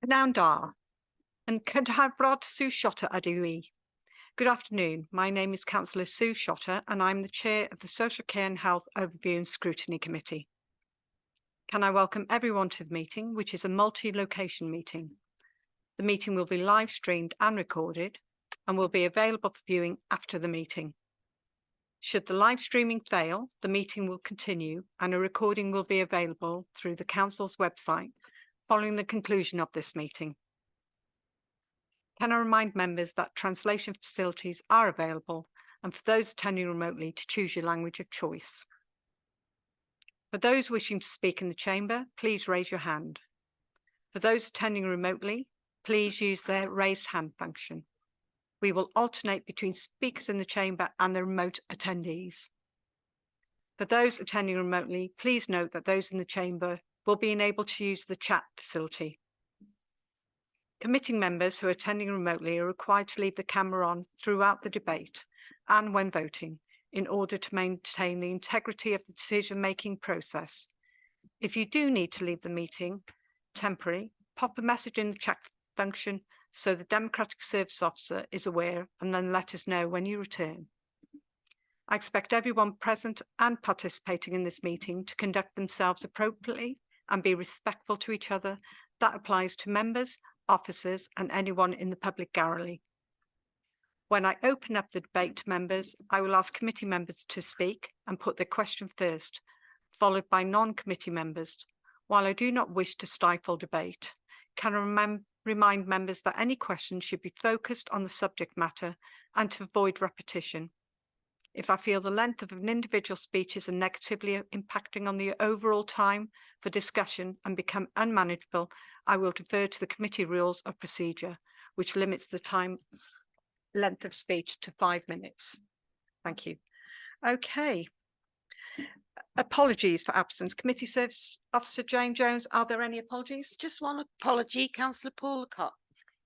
Pnawn da, and Cyndeithasol Sue Shotter ydw I. Good afternoon. My name is Councillor Sue Shotter and I'm the Chair of the Social Care and Health Overview and Scrutiny Committee. Can I welcome everyone to the meeting, which is a multi-location meeting. The meeting will be live streamed and recorded and will be available for viewing after the meeting. Should the live streaming fail, the meeting will continue and a recording will be available through the Council's website following the conclusion of this meeting. Can I remind members that translation facilities are available and for those attending remotely to choose your language of choice. For those wishing to speak in the chamber, please raise your hand. For those attending remotely, please use the raised hand function. We will alternate between speakers in the chamber and the remote attendees. For those attending remotely, please note that those in the chamber will be enabled to use the chat facility. Committee members who are attending remotely are required to leave the camera on throughout the debate and when voting in order to maintain the integrity of the decision-making process. If you do need to leave the meeting temporarily, pop a message in the chat function so the Democratic Service Officer is aware and then let us know when you return. I expect everyone present and participating in this meeting to conduct themselves appropriately and be respectful to each other. That applies to members, officers and anyone in the public gallery. When I open up the debate to members, I will ask committee members to speak and put their question first, followed by non-committee members. While I do not wish to stifle debate, can I remind members that any questions should be focused on the subject matter and to avoid repetition. If I feel the length of an individual speech is negatively impacting on the overall time for discussion and become unmanageable, I will defer to the committee rules of procedure, which limits the time length of speech to 5 minutes. Thank you. Okay. Apologies for absence. Committee Service Officer Jane Jones, are there any apologies? Just one apology, Councillor Pwyllgor.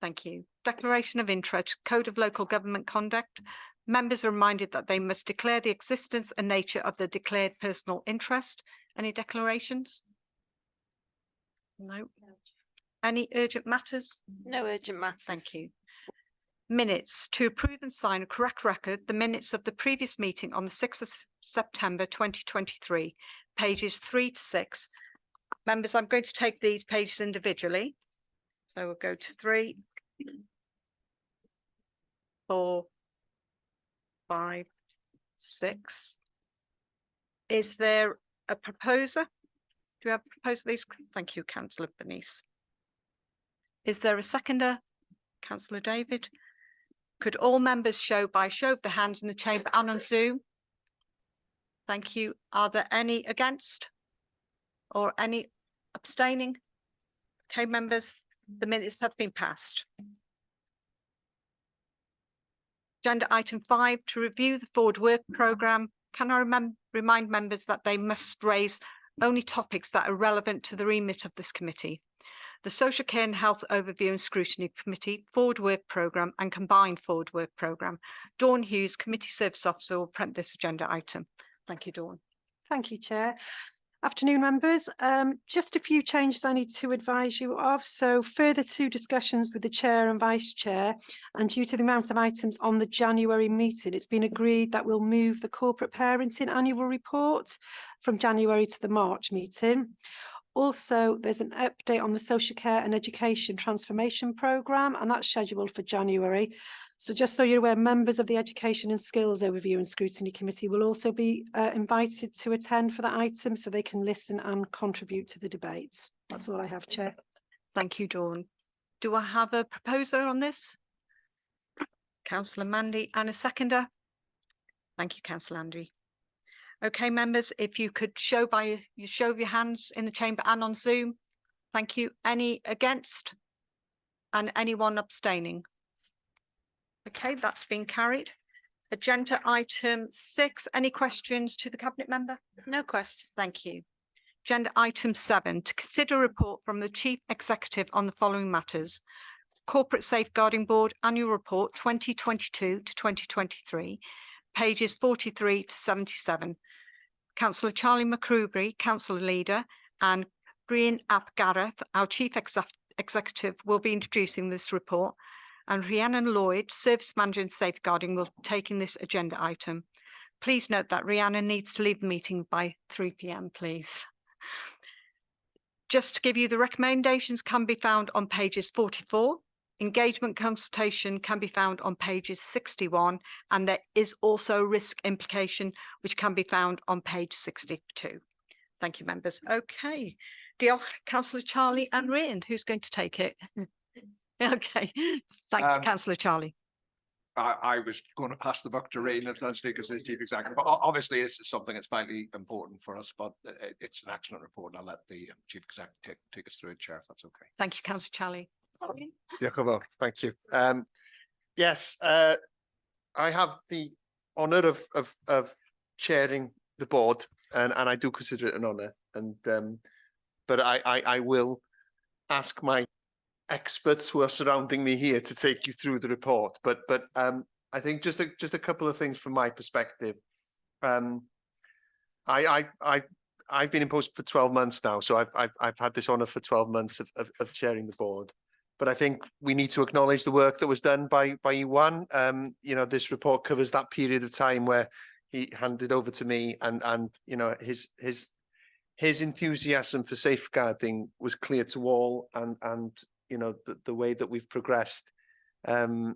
Thank you. Declaration of interest, Code of Local Government Conduct. Members are reminded that they must declare the existence and nature of the declared personal interest. Any declarations? No. Any urgent matters? No urgent matters. Thank you. Minutes. To approve and sign a correct record, the minutes of the previous meeting on the 6th of September 2023, pages 3 to 6. Members, I'm going to take these pages individually. So we'll go to 3, 4, 5, 6. Is there a proposer? Do you have a proposer? These? Thank you, Councillor Bernice. Is there a seconder? Councillor David. Could all members show by show of the hands in the chamber and on Zoom? Thank you. Are there any against or any abstaining? Okay, members, the minutes have been passed. Agenda item 5, to review the forward work programme. Can I remind members that they must raise only topics that are relevant to the remit of this committee. The Social Care and Health Overview and Scrutiny Committee, Forward Work Programme and Combined Forward Work Programme. Dawn Hughes, Committee Service Officer, will present this agenda item. Thank you, Dawn. Thank you, Chair. Afternoon, members. Just a few changes I need to advise you of. So further to discussions with the Chair and Vice Chair, and due to the amount of items on the January meeting, it's been agreed that we'll move the corporate parenting annual report from January to the March meeting. Also, there's an update on the Social Care and Education Transformation Programme, and that's scheduled for January. So just so you're aware, members of the Education and Skills Overview and Scrutiny Committee will also be invited to attend for that item so they can listen and contribute to the debate. That's all I have, Chair. Thank you, Dawn. Do I have a proposer on this? Councillor Mandy, and a seconder? Thank you, Councillor Andy. Okay, members, if you could show by your show of your hands in the chamber and on Zoom. Thank you. Any against? And anyone abstaining? Okay, that's been carried. Agenda item 6. Any questions to the Cabinet member? No question. Thank you. Agenda item 7. To consider a report from the Chief Executive on the following matters. Corporate Safeguarding Board Annual Report 2022 to 2023, pages 43 to 77. Councillor Charlie McCroubry, Councillor Leader, and Brian Ap Gareth, our Chief Executive will be introducing this report, and Rhiannon Lloyd, Service Manager in Safeguarding, will be taking this agenda item. Please note that Rhiannon needs to leave the meeting by 3 p.m, please. Just to give you, the recommendations can be found on pages 44. Engagement consultation can be found on pages 61, and there is also risk implication, which can be found on page 62. Thank you, members. Okay. Diolch, Councillor Charlie and Ryan. Who's going to take it? Okay. Thank you, Councillor Charlie. I was going to pass the buck to Rain at that stage as the Chief Executive. But obviously, it's something that's vitally important for us, but it's an excellent report. I'll let the Chief Executive take us through it, Chair, if that's okay. Thank you, Councillor Charlie. Gofal, thank you. Yes, I have the honour of chairing the board, and I do consider it an honour. And but I will ask my experts who are surrounding me here to take you through the report. But I think just a couple of things from my perspective. I've been in post for 12 months now, so I've had this honour for 12 months of chairing the board. But I think we need to acknowledge the work that was done by Iwan. You know, this report covers that period of time where he handed over to me, and you know, his enthusiasm for safeguarding was clear to all, and you know, the way that we've progressed, and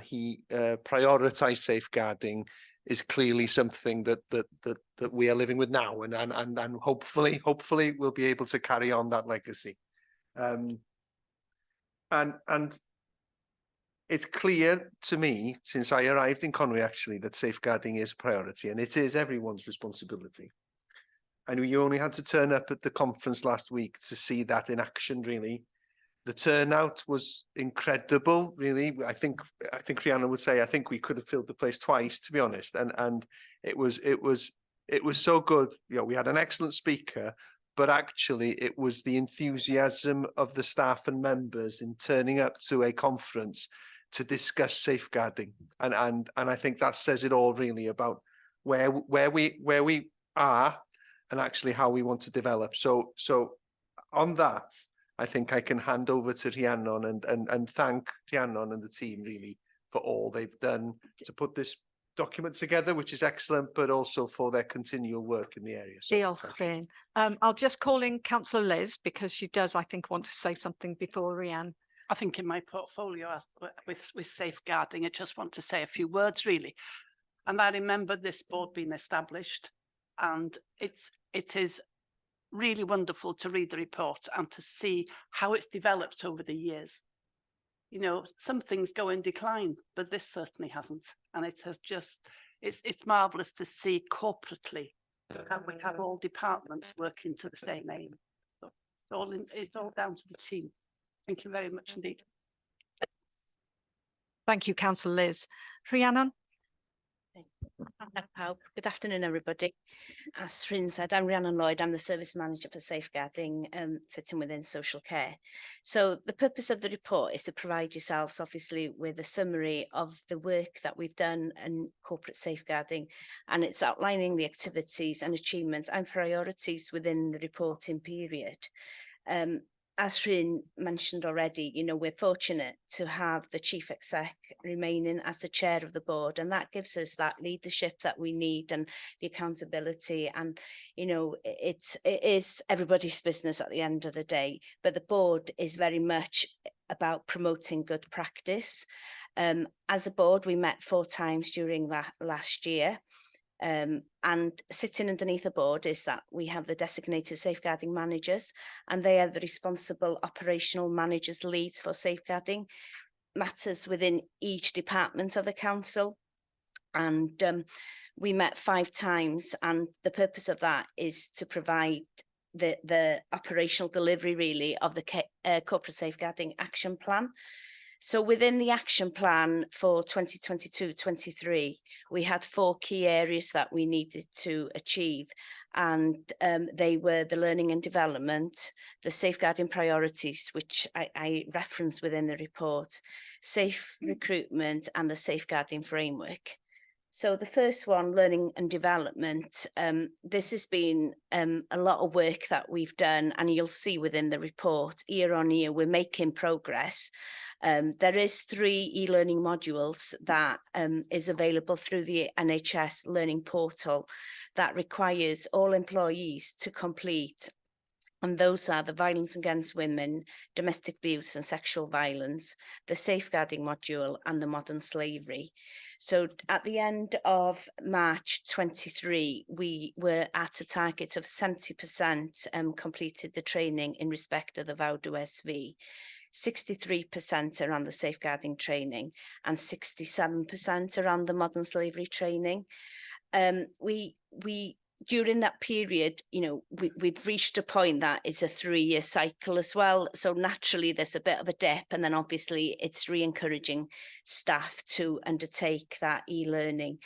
he prioritised safeguarding is clearly something that we are living with now, and hopefully we'll be able to carry on that legacy. And it's clear to me, since I arrived in Conwy actually, that safeguarding is a priority, and it is everyone's responsibility. And we only had to turn up at the conference last week to see that in action, really. The turnout was incredible, really. I think Rhiannon would say, I think we could have filled the place twice, to be honest. And it was so good. You know, we had an excellent speaker, but actually it was the enthusiasm of the staff and members in turning up to a conference to discuss safeguarding. And I think that says it all, really, about where we are and actually how we want to develop. So on that, I think I can hand over to Rhiannon and thank Rhiannon and the team, really, for all they've done to put this document together, which is excellent, but also for their continual work in the area. So, Rhian. I'll just call in Councillor Liz, because she does, I think, want to say something before Rhiannon. I think in my portfolio with safeguarding, I just want to say a few words, really. And I remember this board being established, and it is really wonderful to read the report and to see how it's developed over the years. You know, some things go in decline, but this certainly hasn't. And it has just, it's marvellous to see corporately how we have all departments working to the same aim. So it's all down to the team. Thank you very much indeed. Thank you, Councillor Liz. Rhiannon. Good afternoon, everybody. As Rhin said, I'm Rhiannon Lloyd. I'm the Service Manager for Safeguarding, sitting within social care. So the purpose of the report is to provide yourselves, obviously, with a summary of the work that we've done in corporate safeguarding, and it's outlining the activities and achievements and priorities within the reporting period. As Rhin mentioned already, you know, we're fortunate to have the Chief Exec remaining as the chair of the board, and that gives us that leadership that we need and the accountability. And, you know, it is everybody's business at the end of the day, but the board is very much about promoting good practice. As a board, we met 4 times during that last year. And sitting underneath the board is that we have the designated safeguarding managers, and they are the responsible operational managers leads for safeguarding matters within each department of the council. And we met 5 times, and the purpose of that is to provide the operational delivery, really, of the corporate safeguarding action plan. So within the action plan for 2022-23, we had 4 key areas that we needed to achieve, and they were the learning and development, the safeguarding priorities, which I reference within the report, safe recruitment, and the safeguarding framework. So the first one, learning and development, this has been a lot of work that we've done, and you'll see within the report, year on year, we're making progress. There is 3 e-learning modules that is available through the NHS Learning Portal that requires all employees to complete. And those are the violence against women, domestic abuse and sexual violence, the safeguarding module and the modern slavery. So at the end of March 23, we were at a target of 70% completed the training in respect of the VAWD SV, 63% around the safeguarding training and 67% around the modern slavery training. During that period, you know, we've reached a point that it's a 3-year cycle as well. So naturally, there's a bit of a dip, and then obviously it's re-encouraging staff to undertake that e-learning.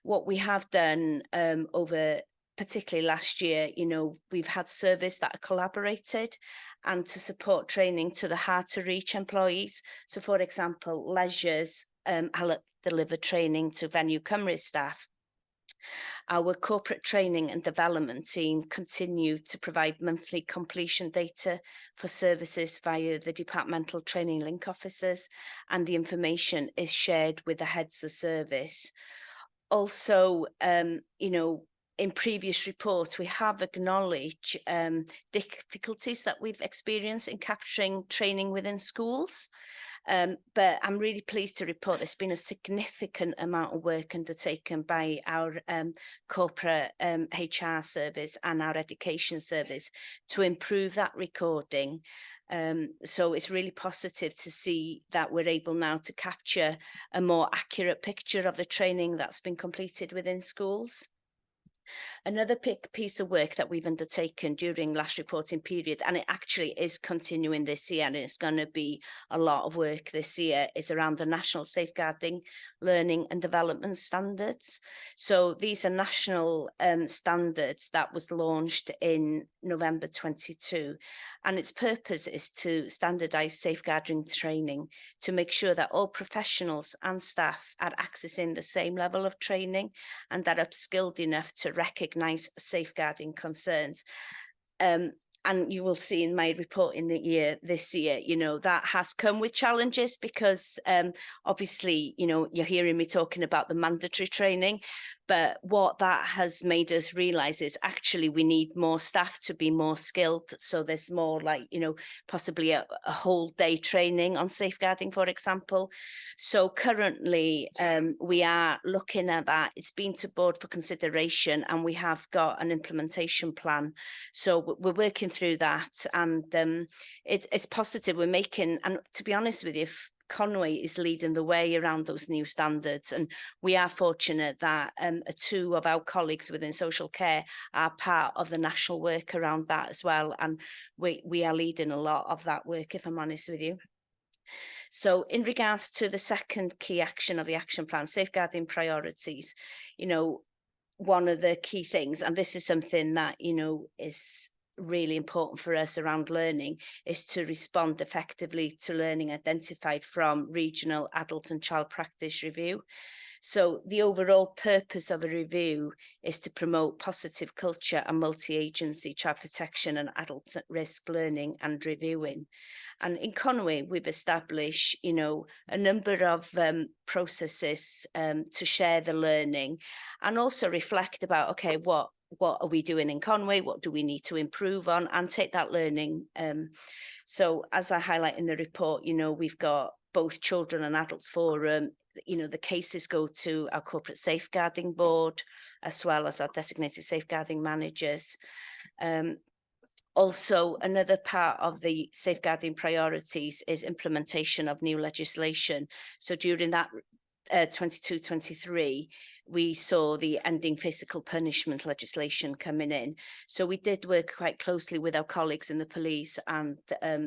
What we have done over particularly last year, you know, we've had surveys that are collaborated and to support training to the hard to reach employees. So for example, Leisures deliver training to Venue Cymru staff. Our corporate training and development team continue to provide monthly completion data for services via the departmental training link officers, and the information is shared with the heads of service. Also, you know, in previous reports, we have acknowledged difficulties that we've experienced in capturing training within schools. But I'm really pleased to report there's been a significant amount of work undertaken by our corporate HR service and our education service to improve that recording. So it's really positive to see that we're able now to capture a more accurate picture of the training that's been completed within schools. Another piece of work that we've undertaken during last reporting period, and it actually is continuing this year, and it's going to be a lot of work this year, is around the National Safeguarding Learning and Development Standards. So these are national standards that was launched in November 22, and its purpose is to standardise safeguarding training to make sure that all professionals and staff are accessing the same level of training and that are skilled enough to recognise safeguarding concerns. And you will see in my report in this year, you know, that has come with challenges because obviously, you know, you're hearing me talking about the mandatory training, but what that has made us realise is actually we need more staff to be more skilled. So there's more like, you know, possibly a whole day training on safeguarding, for example. So currently we are looking at that. It's been to board for consideration and we have got an implementation plan. So we're working through that, and it's positive. We're making, and to be honest with you, Conway is leading the way around those new standards, and we are fortunate that 2 of our colleagues within social care are part of the national work around that as well, and we are leading a lot of that work, if I'm honest with you. So in regards to the second key action of the action plan, safeguarding priorities, you know, one of the key things, and this is something that, you know, is really important for us around learning, is to respond effectively to learning identified from regional adult and child practice review. So the overall purpose of a review is to promote positive culture and multi-agency child protection and adult at risk learning and reviewing. And in Conway, we've established, you know, a number of processes to share the learning and also reflect about, okay, what are we doing in Conway? What do we need to improve on, and take that learning? So as I highlight in the report, you know, we've got both children and adults forum. You know, the cases go to our corporate safeguarding board, as well as our designated safeguarding managers. Also, another part of the safeguarding priorities is implementation of new legislation. So during that 22-23, we saw the ending physical punishment legislation coming in. So we did work quite closely with our colleagues in the police and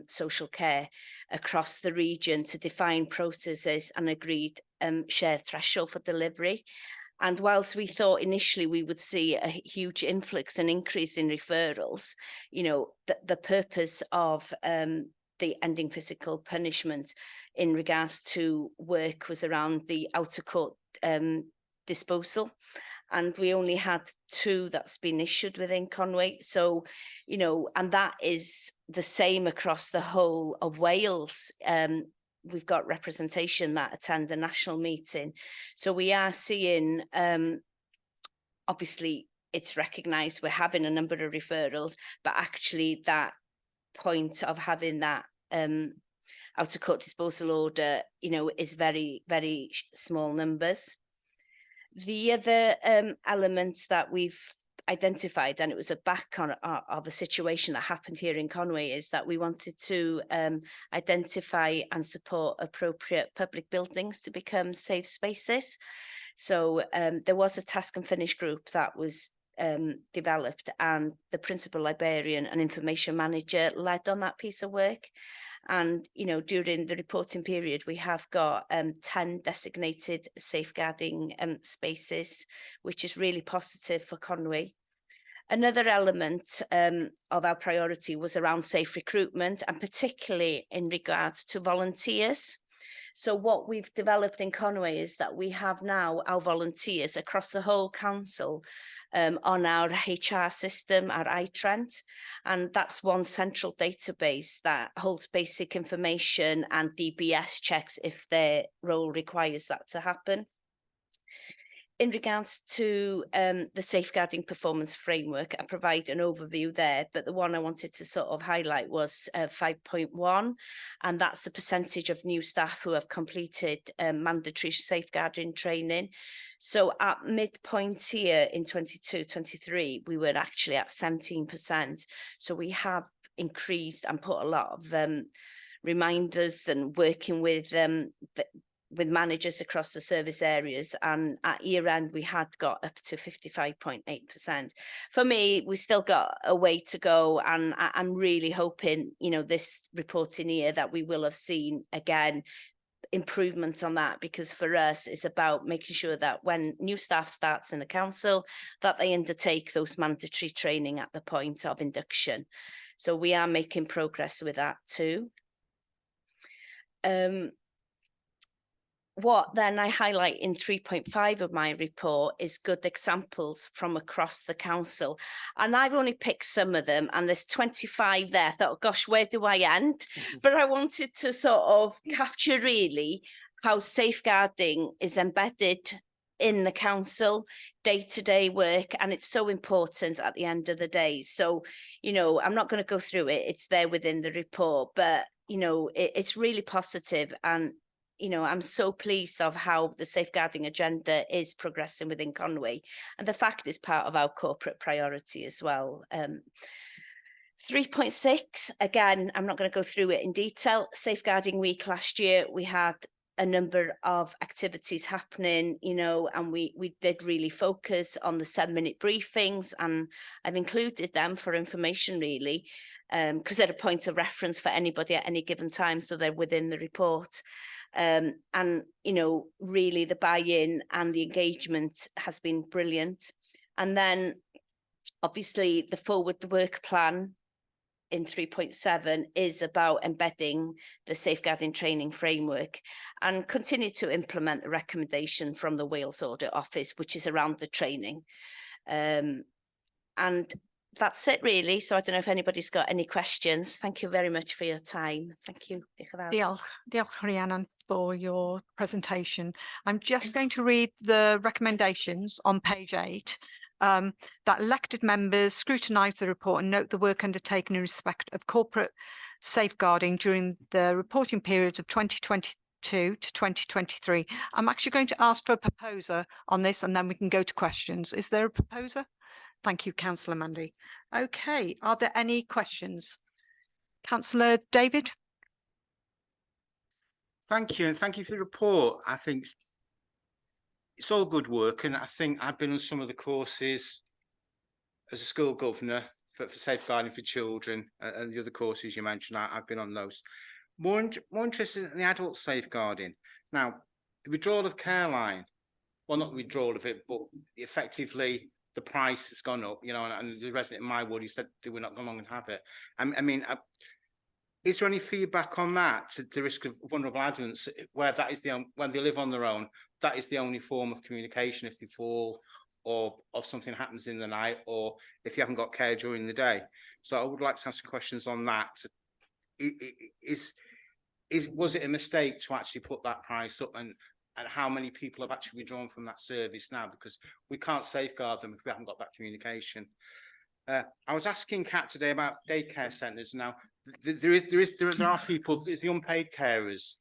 social care across the region to define processes and agreed shared threshold for delivery. And whilst we thought initially we would see a huge influx and increase in referrals, you know, the purpose of the ending physical punishment in regards to work was around the outer court disposal. And we only had 2 that's been issued within Conwy. So, you know, and that is the same across the whole of Wales. We've got representation that attend the national meeting. So we are seeing, obviously, it's recognised we're having a number of referrals, but actually that point of having that out of court disposal order, you know, is very, very small numbers. The other elements that we've identified, and it was a back on of a situation that happened here in Conwy, is that we wanted to identify and support appropriate public buildings to become safe spaces. So there was a task and finish group that was developed, and the principal librarian and information manager led on that piece of work. And, you know, during the reporting period, we have got 10 designated safeguarding spaces, which is really positive for Conwy. Another element of our priority was around safe recruitment, and particularly in regards to volunteers. So what we've developed in Conwy is that we have now our volunteers across the whole council on our HR system, our iTrent, and that's one central database that holds basic information and DBS checks if their role requires that to happen. In regards to the safeguarding performance framework, I provide an overview there, but the one I wanted to sort of highlight was 5.1, and that's the percentage of new staff who have completed mandatory safeguarding training. So at midpoint here in 22-23, we were actually at 17%. So we have increased and put a lot of reminders and working with managers across the service areas, and at year end we had got up to 55.8%. For me, we still got a way to go, and I'm really hoping, you know, this reporting year that we will have seen again improvements on that, because for us it's about making sure that when new staff starts in the council that they undertake those mandatory training at the point of induction. So we are making progress with that too. What then I highlight in 3.5 of my report is good examples from across the council. And I've only picked some of them, and there's 25 there. I thought, gosh, where do I end? But I wanted to sort of capture really how safeguarding is embedded in the council day-to-day work, and it's so important at the end of the day. So, you know, I'm not going to go through it. It's there within the report, but, you know, it's really positive, and you know, I'm so pleased of how the safeguarding agenda is progressing within Conwy, and the fact is part of our corporate priority as well. 3.6, again, I'm not going to go through it in detail. Safeguarding Week last year, we had a number of activities happening, you know, and we did really focus on the 7-minute briefings, and I've included them for information really, because they're a point of reference for anybody at any given time, so they're within the report. And, you know, really the buy-in and the engagement has been brilliant. And then obviously the forward work plan in 3.7 is about embedding the safeguarding training framework and continue to implement the recommendation from the Wales Audit Office, which is around the training. And that's it really. So I don't know if anybody's got any questions. Thank you very much for your time. Thank you. Diolch, Rhiannon, for your presentation. I'm just going to read the recommendations on page 8. That elected members scrutinise the report and note the work undertaken in respect of corporate safeguarding during the reporting periods of 2022 to 2023. I'm actually going to ask for a proposer on this, and then we can go to questions. Is there a proposer? Thank you, Councillor Mandy. Okay, are there any questions? Councillor David? Thank you, and thank you for the report. I think it's all good work, and I think I've been on some of the courses as a school governor for safeguarding for children, and the other courses you mentioned. I've been on those. More interested in the adult safeguarding. Now, the withdrawal of care line, well, not the withdrawal of it, but effectively the price has gone up, you know, and the resident in my ward, he said they were not going to have it. I mean, Is there any feedback on that, to the risk of vulnerable adults, where that is when they live on their own, that is the only form of communication if they fall, or something happens in the night, or if you haven't got care during the day? So I would like to have some questions on that. Was it a mistake to actually put that price up, and how many people have actually withdrawn from that service now, because we can't safeguard them if we haven't got that communication? I was asking Kat today about daycare centres. Now, there are people, the unpaid carers,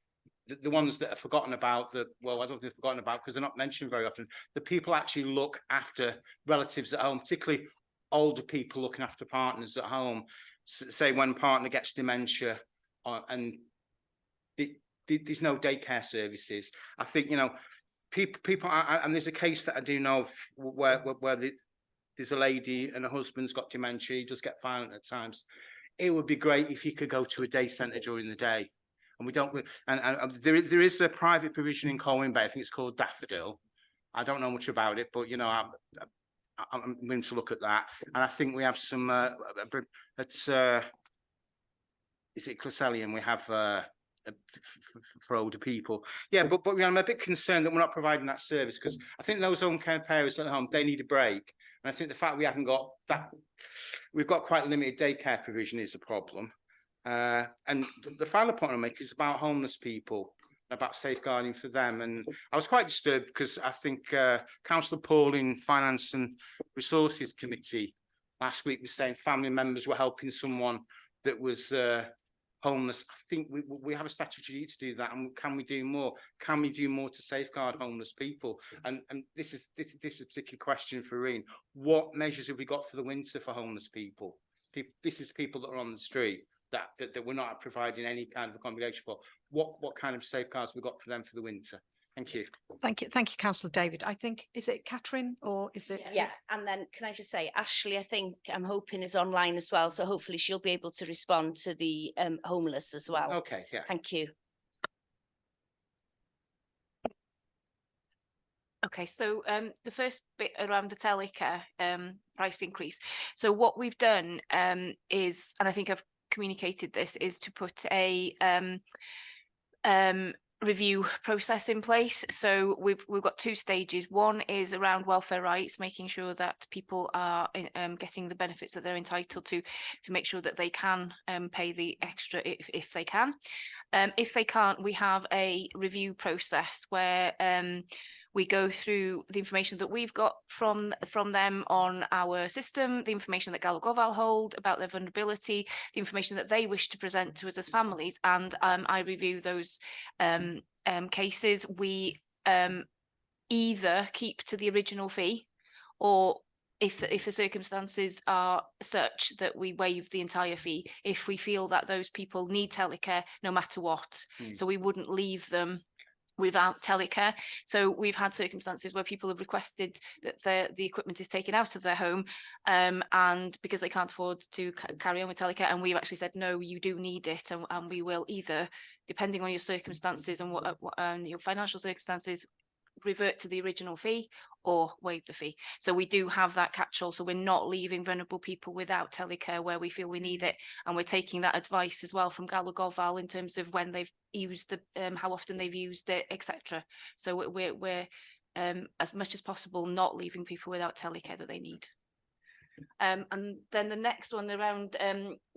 the ones that are forgotten about, well, I don't think they're forgotten about because they're not mentioned very often. The people actually look after relatives at home, particularly older people looking after partners at home. Say when partner gets dementia, and there's no daycare services. I think, you know, people, and there's a case that I do know of where there's a lady and her husband's got dementia. He does get violent at times. It would be great if you could go to a day centre during the day. And we don't, and there is a private provision in Colwyn Bay. I think it's called Daffodil. I don't know much about it, but, you know, I'm willing to look at that. And I think we have some, is it Crescelian? We have for older people. Yeah, but you know, I'm a bit concerned that we're not providing that service, because I think those home care parents at home, they need a break. And I think the fact we haven't got that, we've got quite limited daycare provision is a problem. And the final point I make is about homeless people, about safeguarding for them. And I was quite disturbed because I think Councillor Paul in Finance and Resources Committee last week was saying family members were helping someone that was homeless. I think we have a strategy to do that, and can we do more? Can we do more to safeguard homeless people? And this is a particular question for Irene. What measures have we got for the winter for homeless people? This is people that are on the street that we're not providing any kind of accommodation for. What kind of safeguards have we got for them for the winter? Thank you. Thank you, Councillor David. I think, is it Catherine or is it? Yeah, and then can I just say, Ashley, I think I'm hoping is online as well, so hopefully she'll be able to respond to the homeless as well. Okay, yeah. Thank you. Okay, so the first bit around the telecare price increase. So what we've done is, and I think I've communicated this, is to put a review process in place. So we've got two stages. One is around welfare rights, making sure that people are getting the benefits that they're entitled to make sure that they can pay the extra if they can. If they can't, we have a review process where we go through the information that we've got from them on our system, the information that Gofal hold about their vulnerability, the information that they wish to present to us as families, and I review those cases. We either keep to the original fee, or if the circumstances are such that we waive the entire fee if we feel that those people need telecare no matter what. So we wouldn't leave them without telecare. So we've had circumstances where people have requested that the equipment is taken out of their home, and because they can't afford to carry on with telecare, and we've actually said, no, you do need it, and we will either, depending on your circumstances and what your financial circumstances, revert to the original fee or waive the fee. So we do have that catch-all, so we're not leaving vulnerable people without telecare where we feel we need it, and we're taking that advice as well from Gofal in terms of when they've used how often they've used it, etc. So we're as much as possible not leaving people without telecare that they need. And then the next one around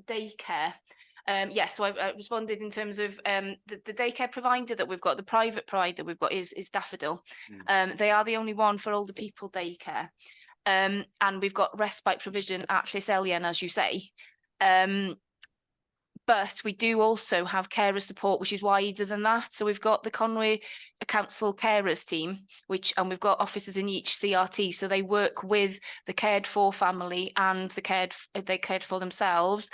daycare. Yes, so I've responded in terms of the daycare provider that we've got, the private provider we've got is Daffodil. They are the only one for older people daycare. And we've got respite provision at Chraffu, as you say. But we do also have carer support, which is wider than that. So we've got the Conwy Council carers team, and we've got officers in each CRT. So they work with the cared for family and they cared for themselves.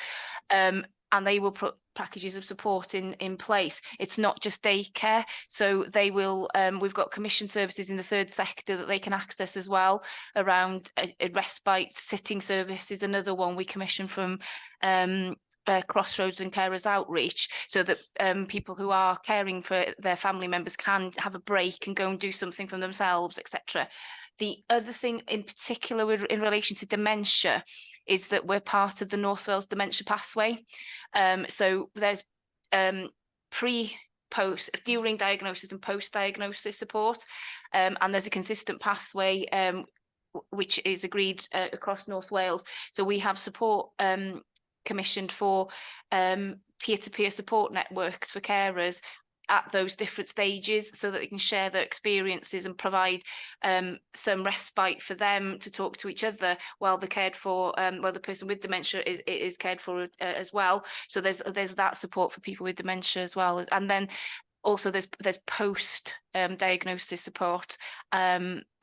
And they will put packages of support in place. It's not just daycare. So they will, we've got commission services in the third sector that they can access as well, around respite, sitting service is another one we commission from Crossroads and Carers Outreach, so that people who are caring for their family members can have a break and go and do something for themselves, etc. The other thing in particular in relation to dementia is that we're part of the North Wales Dementia Pathway. So there's post, during diagnosis and post-diagnosis support, and there's a consistent pathway which is agreed across North Wales. So we have support commissioned for peer-to-peer support networks for carers at those different stages, so that they can share their experiences and provide some respite for them to talk to each other while they're cared for, while the person with dementia is cared for as well. So there's that support for people with dementia as well. And then also there's post diagnosis support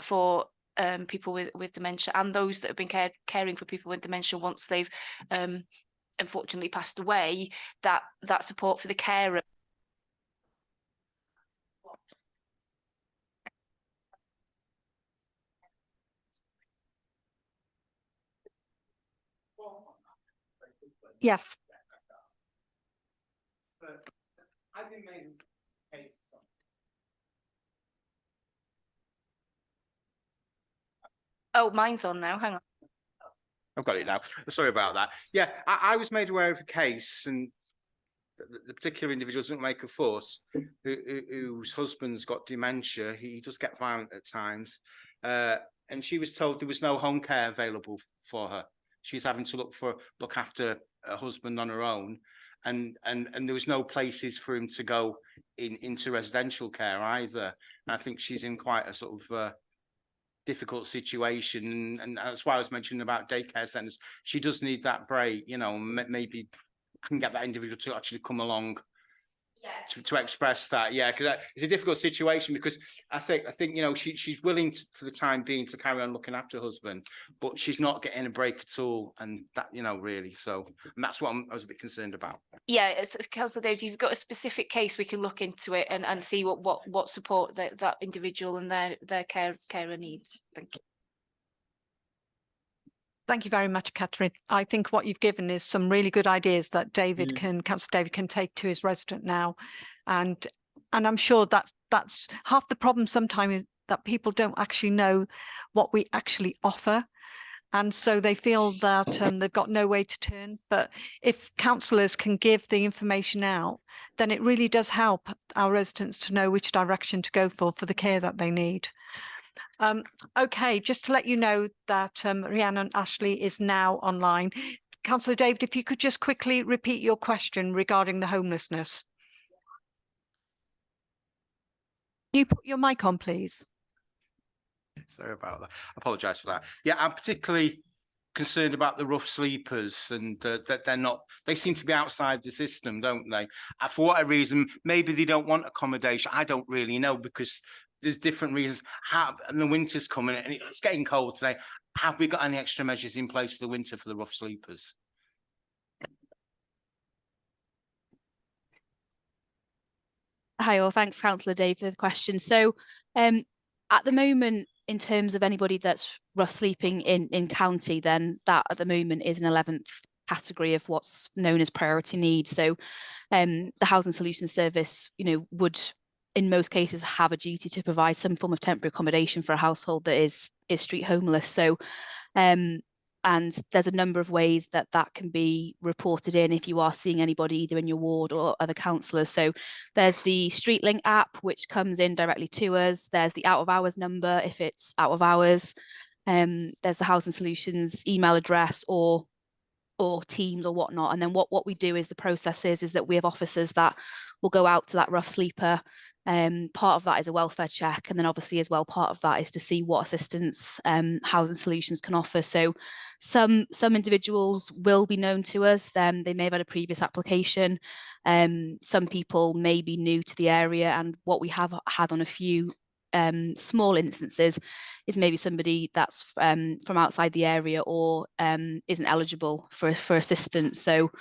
for people with dementia, and those that have been caring for people with dementia once they've unfortunately passed away, that support for the carer. Yes. I've been made case. Oh, mine's on now. Hang on. I've got it now. Sorry about that. Yeah, I was made aware of a case, and the particular individual doesn't make a fuss, whose husband's got dementia. He does get violent at times, and she was told there was no home care available for her. She's having to look after her husband on her own, and there was no places for him to go into residential care either. And I think she's in quite a sort of difficult situation, and that's why I was mentioning about daycare centres. She does need that break, you know. Maybe I can get that individual to actually come along to express that. Yeah, because it's a difficult situation, because I think you know, she's willing to, for the time being, to carry on looking after her husband, but she's not getting a break at all, and that, you know, really. So, and that's what I was a bit concerned about. Yeah, Councillor David, you've got a specific case, we can look into it and see what support that individual and their carer needs. Thank you. Thank you very much, Catherine. I think what you've given is some really good ideas that Councillor David can take to his resident now. And I'm sure that's half the problem sometimes, that people don't actually know what we actually offer. And so they feel that they've got no way to turn. But if councillors can give the information out, then it really does help our residents to know which direction to go for the care that they need. Okay, just to let you know that Rhiannon and Ashley is now online. Councillor David, if you could just quickly repeat your question regarding the homelessness. Can you put your mic on, please? Sorry about that. I apologise for that. Yeah, I'm particularly concerned about the rough sleepers, and that they seem to be outside the system, don't they? For whatever reason, maybe they don't want accommodation. I don't really know, because there's different reasons. And the winter's coming and it's getting cold today. Have we got any extra measures in place for the winter for the rough sleepers? Hi all, thanks Councillor Dave for the question. So at the moment, in terms of anybody that's rough sleeping in county, then that at the moment is an 11th category of what's known as priority need. So the Housing Solutions Service, you know, would in most cases have a duty to provide some form of temporary accommodation for a household that is street homeless. So and there's a number of ways that can be reported in if you are seeing anybody either in your ward or other councillors. So there's the StreetLink app, which comes in directly to us. There's the out of hours number if it's out of hours. There's the Housing Solutions email address or Teams or whatnot. And then what we do is the process is that we have officers that will go out to that rough sleeper. Part of that is a welfare check, and then obviously as well part of that is to see what assistance Housing Solutions can offer. So some individuals will be known to us, then they may have had a previous application. Some people may be new to the area, and what we have had on a few small instances is maybe somebody that's from outside the area or isn't eligible for assistance. So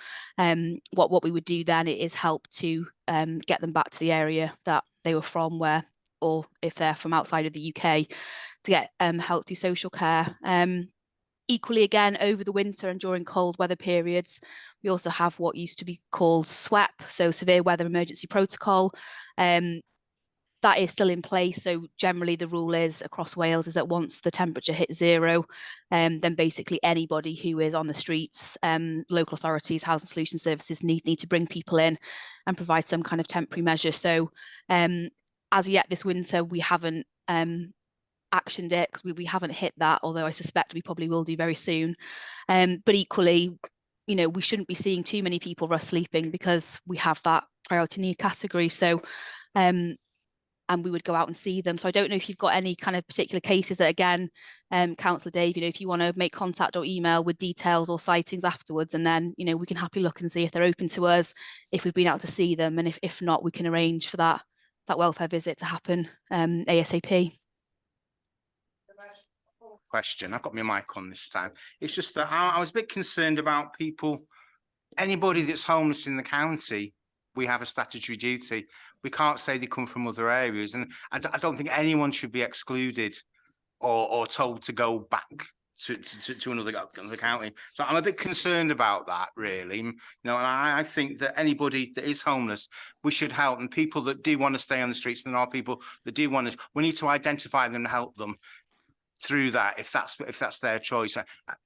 what we would do then is help to get them back to the area that they were from, or if they're from outside of the UK, to get help through social care. Equally, again, over the winter and during cold weather periods, we also have what used to be called SWEP, so Severe Weather Emergency Protocol. that is still in place. So generally the rule is across Wales is that once the temperature hits 0, then basically anybody who is on the streets, local authorities, housing solution services need to bring people in and provide some kind of temporary measure. So as yet this winter, we haven't actioned it because we haven't hit that, although I suspect we probably will do very soon. But equally, you know, we shouldn't be seeing too many people rough sleeping because we have that priority need category. So and we would go out and see them. So I don't know if you've got any kind of particular cases that, again, Councillor Dave, you know, if you want to make contact or email with details or sightings afterwards, and then, you know, we can happily look and see if they're open to us, if we've been out to see them, and if not, we can arrange for that welfare visit to happen ASAP. Question. I've got my mic on this time. It's just that I was a bit concerned about people, anybody that's homeless in the county, we have a statutory duty. We can't say they come from other areas, and I don't think anyone should be excluded or told to go back to another county. So I'm a bit concerned about that, really. You know, and I think that anybody that is homeless, we should help, and people that do want to stay on the streets, and there are people that do want to, we need to identify them and help them through that, if that's their choice.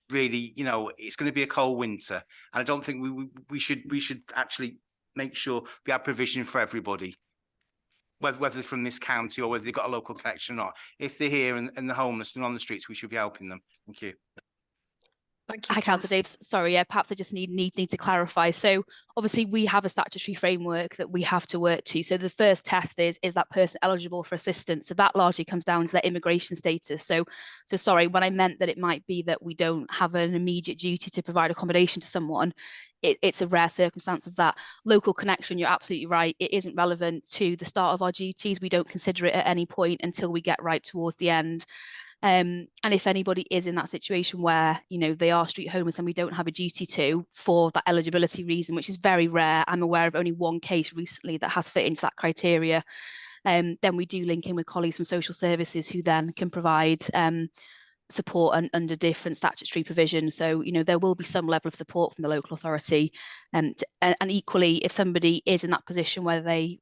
Really, you know, it's going to be a cold winter, and I don't think we should actually make sure we have provision for everybody, whether from this county or whether they've got a local connection or not. If they're here and they're homeless and on the streets, we should be helping them. Thank you. Thank you. Hi, Councillor Dave. Sorry, yeah, perhaps I just need to clarify. So obviously we have a statutory framework that we have to work to. So the first test is that person eligible for assistance? So that largely comes down to their immigration status. So sorry, when I meant that it might be that we don't have an immediate duty to provide accommodation to someone, it's a rare circumstance of that. Local connection, you're absolutely right. It isn't relevant to the start of our duties. We don't consider it at any point until we get right towards the end. And if anybody is in that situation where, you know, they are street homeless and we don't have a duty to, for that eligibility reason, which is very rare, I'm aware of only one case recently that has fit into that criteria, then we do link in with colleagues from social services who then can provide support under different statutory provisions. So, you know, there will be some level of support from the local authority, and equally, if somebody is in that position where they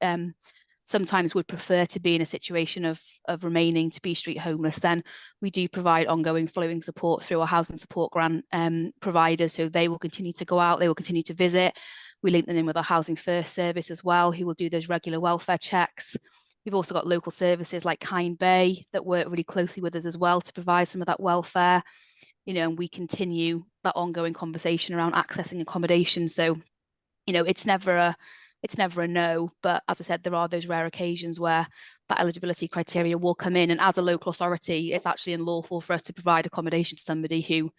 sometimes would prefer to be in a situation of remaining to be street homeless, then we do provide ongoing following support through our housing support grant providers. So they will continue to go out, they will continue to visit. We link them in with our Housing First service as well, who will do those regular welfare checks. We've also got local services like Kind Bay that work really closely with us as well to provide some of that welfare, you know, and we continue that ongoing conversation around accessing accommodation. So, you know, it's never a no, but as I said, there are those rare occasions where that eligibility criteria will come in, and as a local authority, it's actually unlawful for us to provide accommodation to somebody who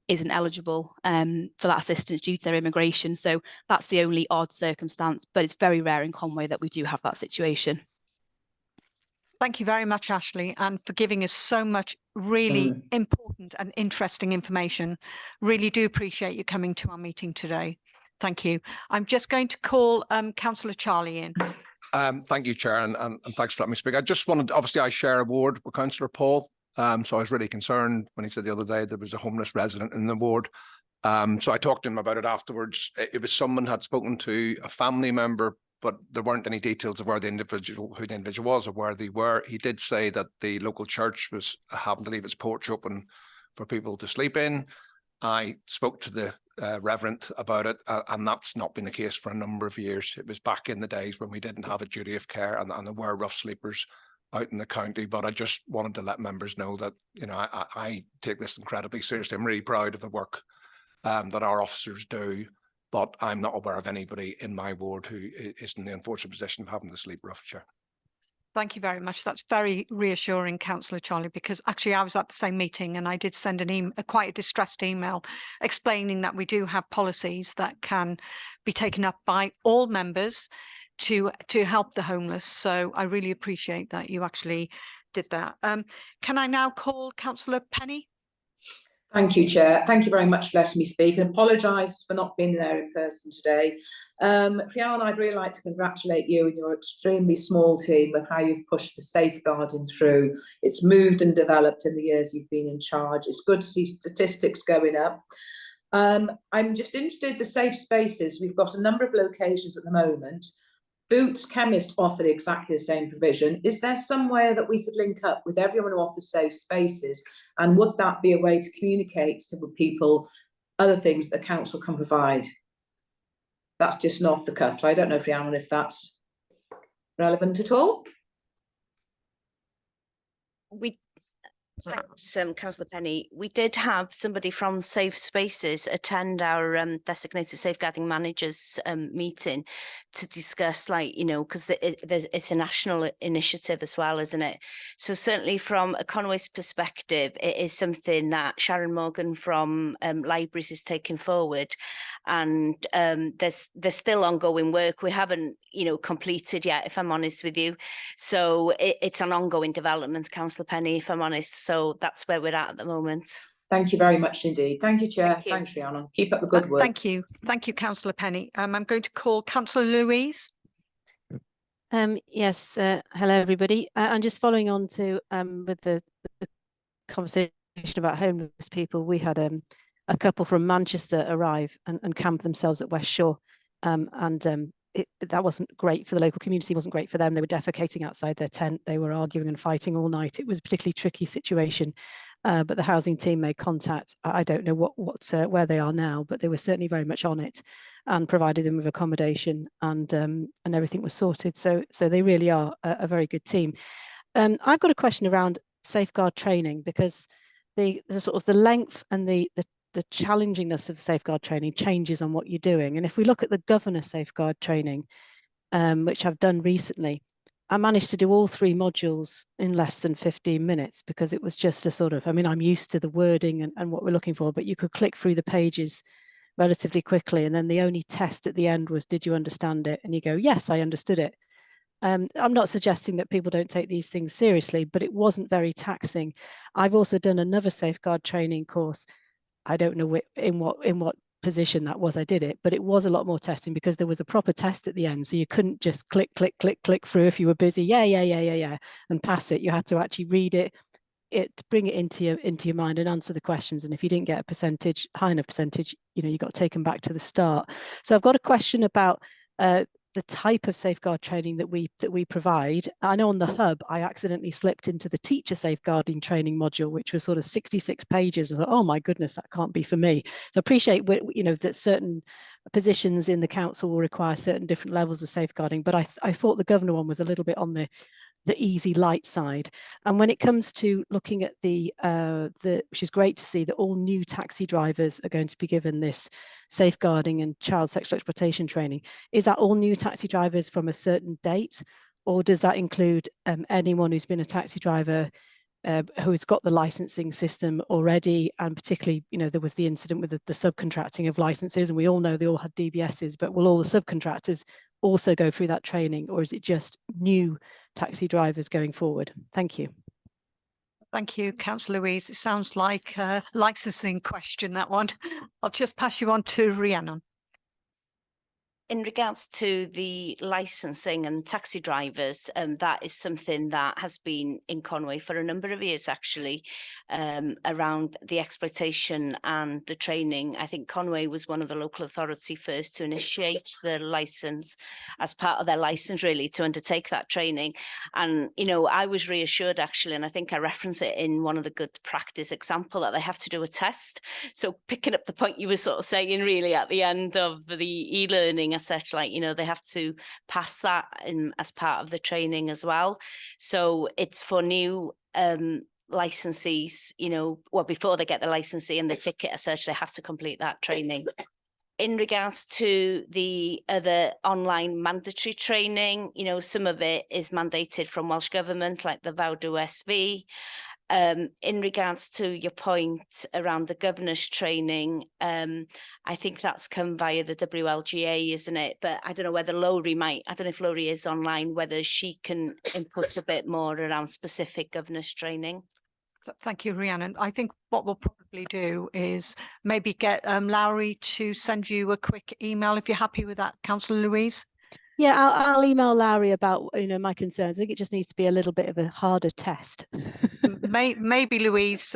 isn't eligible for that assistance due to their immigration. So that's the only odd circumstance, but it's very rare in Conway that we do have that situation. Thank you very much, Ashley, and for giving us so much really important and interesting information. Really do appreciate you coming to our meeting today. Thank you. I'm just going to call Councillor Charlie in. Thank you, Chair, and thanks for letting me speak. I just wanted, obviously, I share a ward with Councillor Paul, so I was really concerned when he said the other day there was a homeless resident in the ward. So I talked to him about it afterwards. It was someone had spoken to a family member, but there weren't any details of who the individual was or where they were. He did say that the local church was having to leave its porch open for people to sleep in. I spoke to the Reverend about it, and that's not been the case for a number of years. It was back in the days when we didn't have a duty of care, and there were rough sleepers out in the county. But I just wanted to let members know that, you know, I take this incredibly seriously. I'm really proud of the work that our officers do, but I'm not aware of anybody in my ward who is in the unfortunate position of having to sleep rough, Chair. Thank you very much. That's very reassuring, Councillor Charlie, because actually I was at the same meeting and I did send quite a distressed email explaining that we do have policies that can be taken up by all members to help the homeless. So I really appreciate that you actually did that. Can I now call Councillor Penny? Thank you, Chair. Thank you very much for letting me speak, and apologise for not being there in person today. Fiona, I'd really like to congratulate you and your extremely small team with how you've pushed the safeguarding through. It's moved and developed in the years you've been in charge. It's good to see statistics going up. I'm just interested in the safe spaces. We've got a number of locations at the moment Boots chemists offer exactly the same provision. Is there somewhere that we could link up with everyone who offers safe spaces? And would that be a way to communicate to people other things that the council can provide? That's just an off the cuff. So I don't know, Rhiannon, if that's relevant at all. Thanks, Councillor Penny. We did have somebody from Safe Spaces attend our designated safeguarding managers meeting to discuss, like, you know, because it's a national initiative as well, isn't it? So certainly from a Conway's perspective, it is something that Sharon Morgan from Libraries is taking forward, and there's still ongoing work. We haven't, you know, completed yet, if I'm honest with you. So it's an ongoing development, Councillor Penny, if I'm honest. So that's where we're at the moment. Thank you very much indeed. Thank you, Chair. Thank you. Thanks, Rhiannon. Keep up the good work. Thank you. Thank you, Councillor Penny. I'm going to call Councillor Louise. Yes, hello everybody. I'm just following on to with the conversation about homeless people. We had a couple from Manchester arrive and camp themselves at West Shore, that wasn't great for the local community, wasn't great for them. They were defecating outside their tent. They were arguing and fighting all night. It was a particularly tricky situation, but the housing team made contact. I don't know where they are now, but they were certainly very much on it and provided them with accommodation, and everything was sorted. So they really are a very good team. I've got a question around safeguard training, because the sort of the length and the challengingness of safeguard training changes on what you're doing. And if we look at the governor safeguard training, which I've done recently, I managed to do all 3 modules in less than 15 minutes, because it was just a sort of, I mean, I'm used to the wording and what we're looking for, but you could click through the pages relatively quickly. And then the only test at the end was, did you understand it? And you go, yes, I understood it. I'm not suggesting that people don't take these things seriously, but it wasn't very taxing. I've also done another safeguard training course. I don't know in what position that was I did it, but it was a lot more testing, because there was a proper test at the end. So you couldn't just click through if you were busy, yeah, and pass it. You had to actually read it, bring it into your mind and answer the questions. And if you didn't get a high enough percentage, you know, you got taken back to the start. So I've got a question about the type of safeguard training that we provide. I know on the hub, I accidentally slipped into the teacher safeguarding training module, which was sort of 66 pages. I thought, oh my goodness, that can't be for me. So I appreciate, you know, that certain positions in the council will require certain different levels of safeguarding, but I thought the governor one was a little bit on the easy light side. And when it comes to looking at which is great to see that all new taxi drivers are going to be given this safeguarding and child sexual exploitation training. Is that all new taxi drivers from a certain date, or does that include anyone who's been a taxi driver who has got the licensing system already? And particularly, you know, there was the incident with the subcontracting of licenses, and we all know they all had DBSs, but will all the subcontractors also go through that training, or is it just new taxi drivers going forward? Thank you. Thank you, Councillor Louise. It sounds like a licensing question, that one. I'll just pass you on to Rhiannon. In regards to the licensing and taxi drivers, that is something that has been in Conway for a number of years, actually, around the exploitation and the training. I think Conway was one of the local authority first to initiate the license as part of their license, really, to undertake that training. And, you know, I was reassured, actually, and I think I reference it in one of the good practice example, that they have to do a test. So picking up the point you were sort of saying, really, at the end of the e-learning, as such, like, you know, they have to pass that as part of the training as well. So it's for new licensees, you know, well, before they get the licensee and the ticket as such, they have to complete that training. In regards to the other online mandatory training, you know, some of it is mandated from Welsh Government, like the Vawdu SV. In regards to your point around the governor's training, I think that's come via the WLGA, isn't it? But I don't know whether Lowry I don't know if Lowry is online, whether she can input a bit more around specific governor's training. Thank you, Rhiannon. I think what we'll probably do is maybe get Lowry to send you a quick email if you're happy with that, Councillor Louise. Yeah, I'll email Lowry about, you know, my concerns. I think it just needs to be a little bit of a harder test. Maybe Louise,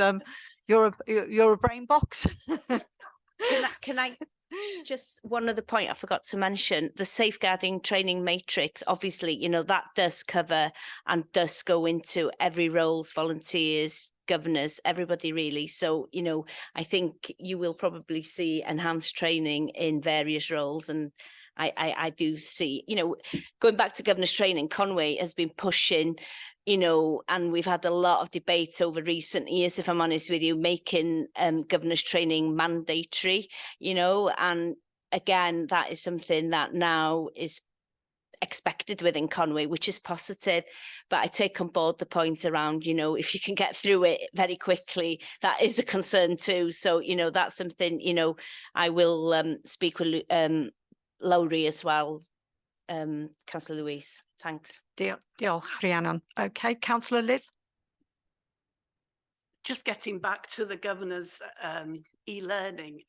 you're a brain box. Can I Just one other point I forgot to mention, the safeguarding training matrix, obviously, you know, that does cover and does go into every roles, volunteers, governors, everybody really. So, you know, I think you will probably see enhanced training in various roles. And I do see, you know, going back to governor's training, Conway has been pushing, you know, and we've had a lot of debate over recent years, if I'm honest with you, making governor's training mandatory, you know, and again, that is something that now is expected within Conway, which is positive. But I take on board the point around, you know, if you can get through it very quickly, that is a concern too. So, you know, that's something, you know, I will speak with Lowry as well, Councillor Louise. Thanks. Diolch, Rhiannon. Okay, Councillor Liz. Just getting back to the governor's e-learning,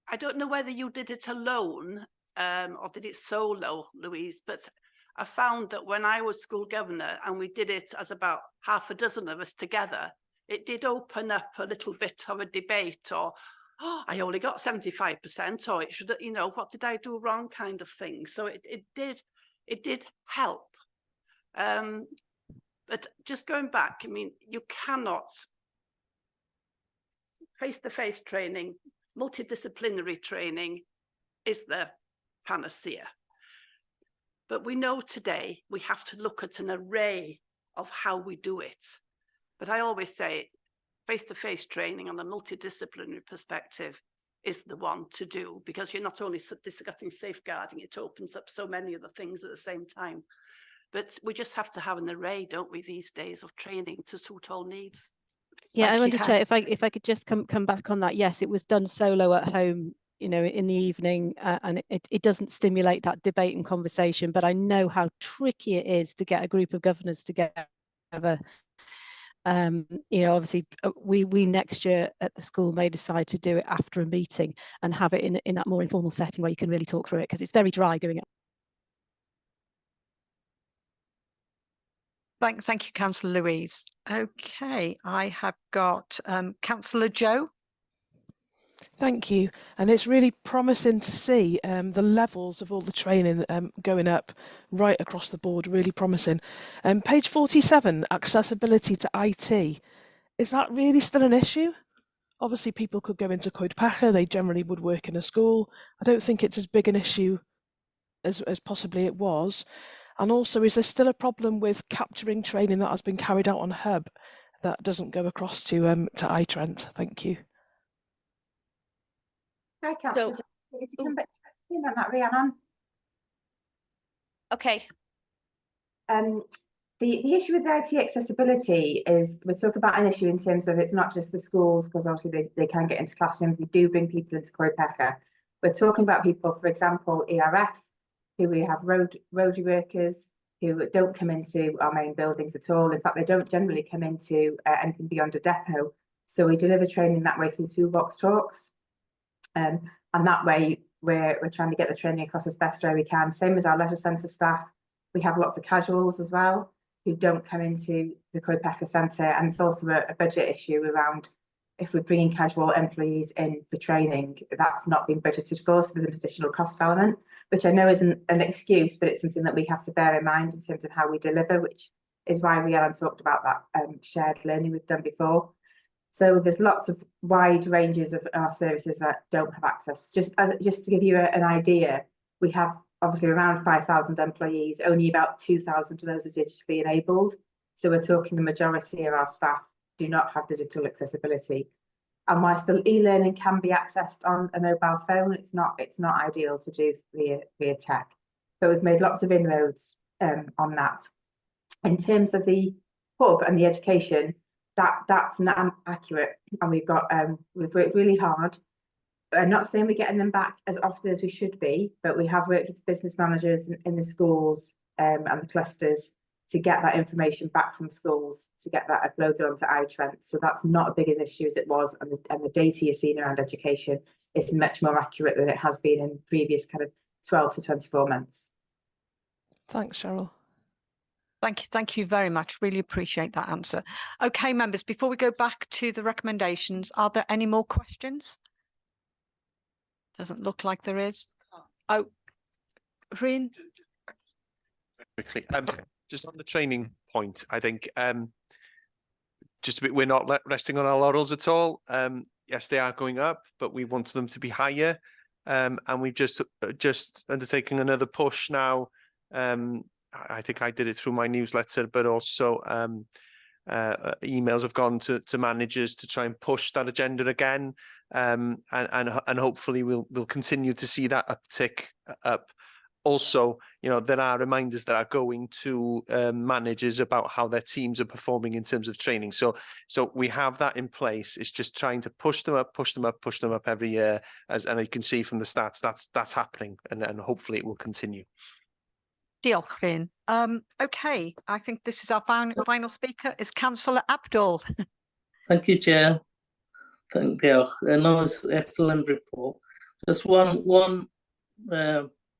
I don't know whether you did it alone or did it solo, Louise, but I found that when I was school governor and we did it as about half a dozen of us together, it did open up a little bit of a debate, or, oh, I only got 75%, or it should, you know, what did I do wrong kind of thing. So it did help. But just going back, I mean, you cannot face-to-face training, multidisciplinary training is the panacea. But we know today we have to look at an array of how we do it. But I always say face-to-face training on a multidisciplinary perspective is the one to do, because you're not only discussing safeguarding, it opens up so many other things at the same time. But we just have to have an array, don't we, these days, of training to suit all needs. Yeah, Thank I you, wonder, Chair, if I could just come back on that. Yes, it was done solo at home, you know, in the evening, and it doesn't stimulate that debate and conversation. But I know how tricky it is to get a group of governors together. You know, obviously, we next year at the school may decide to do it after a meeting and have it in that more informal setting where you can really talk through it, because it's very dry doing it. Thank you, Councillor Louise. Okay, I have got Councillor Joe. Thank you. And it's really promising to see the levels of all the training going up right across the board, really promising. Page 47, accessibility to IT. Is that really still an issue? Obviously, people could go into Coed Pacha, they generally would work in a school. I don't think it's as big an issue as possibly it was. And also, is there still a problem with capturing training that has been carried out on Hub that doesn't go across to iTrent? Thank you. Hi, Councillor. To come back on that, Rhiannon. Okay. The issue with the IT accessibility is we talk about an issue in terms of it's not just the schools, because obviously they can get into classrooms. We do bring people into Coed Pacha. We're talking about people, for example, ERF, who we have roadie workers who don't come into our main buildings at all. In fact, they don't generally come into anything beyond a depot. So we deliver training that way through toolbox talks. And that way we're trying to get the training across as best way we can. Same as our leisure centre staff. We have lots of casuals as well who don't come into the Coed Pacha Centre, and it's also a budget issue around if we're bringing casual employees in for training, that's not been budgeted for, so there's an additional cost element, which I know isn't an excuse, but it's something that we have to bear in mind in terms of how we deliver, which is why Rhiannon talked about that shared learning we've done before. So there's lots of wide ranges of our services that don't have access. Just to give you an idea, we have obviously around 5,000 employees, only about 2,000 of those are digitally enabled. So we're talking the majority of our staff do not have digital accessibility. And whilst the e-learning can be accessed on a mobile phone, it's not ideal to do via tech. But we've made lots of inroads on that. In terms of the hub and the education, that's not accurate, and we've worked really hard. I'm not saying we're getting them back as often as we should be, but we have worked with business managers in the schools and the clusters to get that information back from schools, to get that uploaded onto iTrent. So that's not as big an issue as it was, and the data you've seen around education is much more accurate than it has been in previous kind of 12 to 24 months. Thanks, Cheryl. Thank you very much. Really appreciate that answer. Okay, members, before we go back to the recommendations, are there any more questions? Doesn't look like there is. Oh, Rhian? Quickly, just on the training point, I think just a bit, we're not resting on our laurels at all. Yes, they are going up, but we want them to be higher. And we've just undertaken another push now. I think I did it through my newsletter, but also emails have gone to managers to try and push that agenda again. And hopefully we'll continue to see that uptick up. Also, you know, there are reminders that are going to managers about how their teams are performing in terms of training. So we have that in place. It's just trying to push them up every year. And you can see from the stats, that's happening, and hopefully it will continue. Diolch, Rhian. Okay, I think this is our final speaker is Councillor Abdul. Thank you, Chair. Thank you. No, it's an excellent report. Just one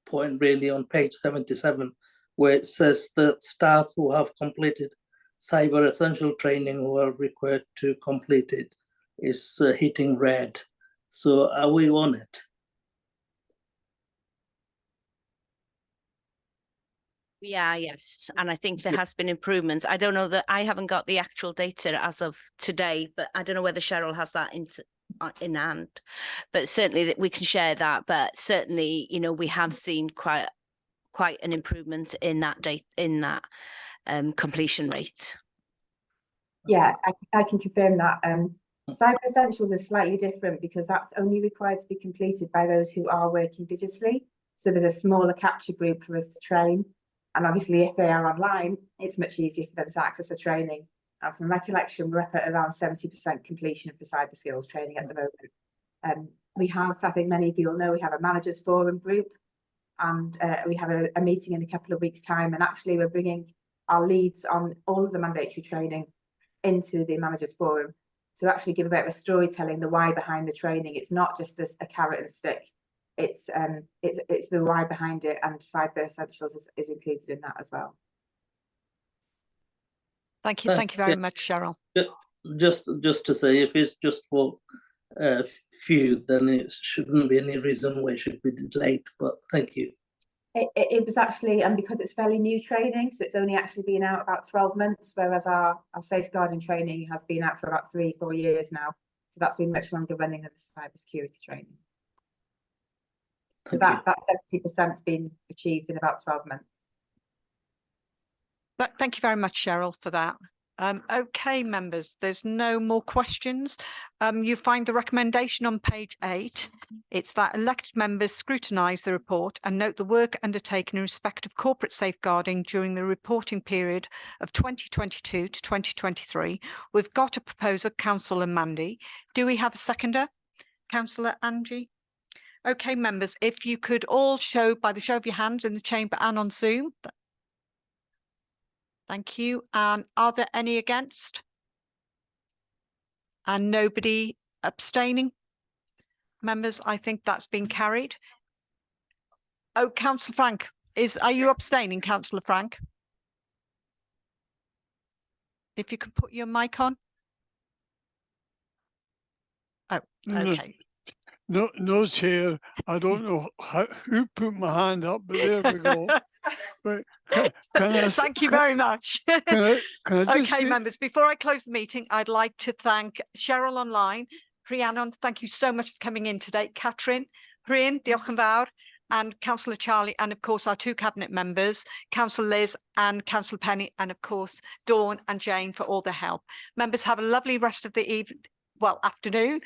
point really on page 77, where it says that staff who have completed cyber essential training who are required to complete it is hitting red. So are we on it? Yeah, yes, and I think there has been improvements. I don't know that I haven't got the actual data as of today, but I don't know whether Cheryl has that in hand. But certainly that we can share that. But certainly, you know, we have seen quite an improvement in that completion rate. Yeah, I can confirm that. Cyber Essentials is slightly different because that's only required to be completed by those who are working digitally. So there's a smaller capture group for us to train. And obviously, if they are online, it's much easier for them to access the training. And from recollection, we're up at around 70% completion of the cyber skills training at the moment. We have, I think many of you will know, we have a managers forum group, and we have a meeting in a couple of weeks' time. And actually, we're bringing our leads on all of the mandatory training into the managers forum to actually give a bit of a storytelling, the why behind the training. It's not just a carrot and stick. It's the why behind it, and Cyber Essentials is included in that as well. Thank you very much, Cheryl. Just to say, if it's just for a few, then it shouldn't be any reason why it should be delayed. But thank you. It was actually, and because it's fairly new training, so it's only actually been out about 12 months, whereas our safeguarding training has been out for about 3-4 years now. So that's been much longer running than the cybersecurity training. So that 70% has been achieved in about 12 months. But thank you very much, Cheryl, for that. Okay, members, there's no more questions. You find the recommendation on page 8. It's that elected members scrutinise the report and note the work undertaken in respect of corporate safeguarding during the reporting period of 2022 to 2023. We've got a proposer, Councillor Mandy. Do we have a seconder? Councillor Angie? Okay, members, if you could all show by the show of your hands in the chamber and on Zoom. Thank you. And are there any against? And nobody abstaining? Members, I think that's been carried. Oh, Councillor Frank, are you abstaining, Councillor Frank? If you can put your mic on. Oh, okay. No, Chair. I don't know who put my hand up, but there we go. But thank you very much. Can I just okay, members, before I close the meeting, I'd like to thank Cheryl online, Rhiannon, thank you so much for coming in today, Catherine, Rhian, diolch yn fawr, and Councillor Charlie, and of course our 2 cabinet members, Councillor Liz and Councillor Penny, and of course Dawn and Jane for all their help. Members, have a lovely rest of the afternoon,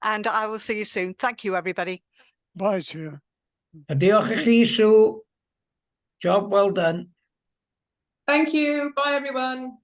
and I will see you soon. Thank you, everybody. Bye, Chair. Diolch i chi, Sue. Job well done. Thank you. Bye, everyone.